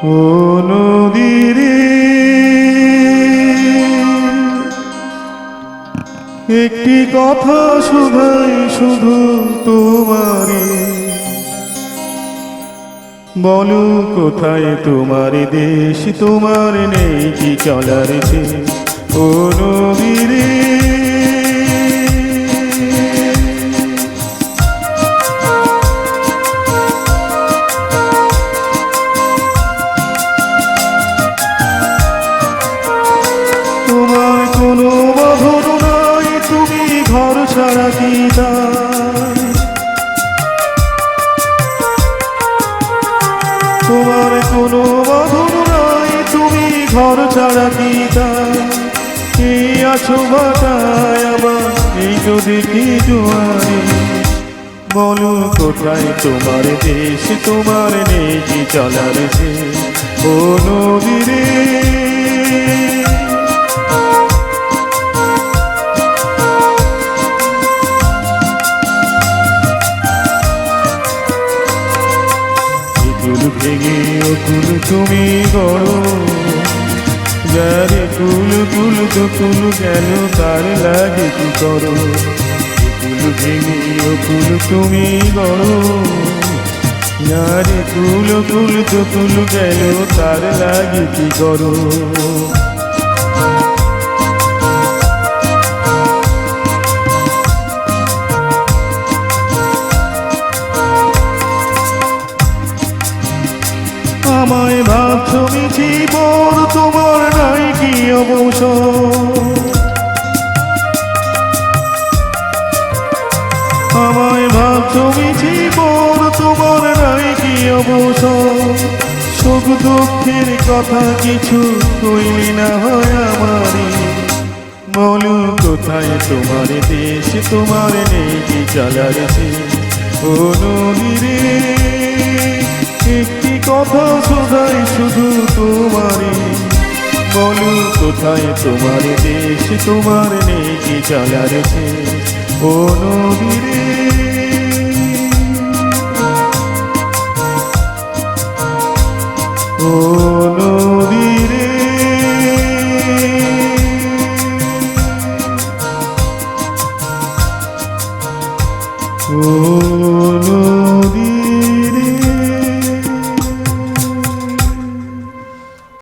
ও নদীরে একটি কথা শুধাই শুধু তোমারে, বলো কোথায় তোমার দেশ, তোমার নেই কি চলার সে? ও নদীরে তোমার কোনো বাঁধন নাই, তুমি ঘর ছাড়া কি দায়? তোমার কোনো বাঁধন নাই, তুমি ঘর ছাড়া কি দায়? এই আছো বাটায় আমার, এই যদি কি জোয়ারে, বলো কোথায় তোমার দেশ, তোমার নেই কি চলার সে? ও নদীরে কুল ভেঙে ও কুল তুমি গড়ো, যারে কুল কুল তো কুল গেল তার লাগে কি করো? কুল ভেঙে ও কুল তুমি গড়ো, যারে কুল কুল তো কুল গেল তার লাগে কি করো? আমায় ভাবছো মিছি বর, তোমার নাই কি অবসর? আমায় ভাবছো মিছি বর, তোমার নাই কি অবসর? সুখ দুঃখের কথা কিছু কইলি না হয় আমারে, বলো কোথায় তোমার দেশ, তোমার নেই কি চলার সে? ও নদীরে একটি কথা শোধাই শুধু তোমারে, বলো কোথায় তোমার দেশ, তোমার নেই কি চলার সে? ও নদীরে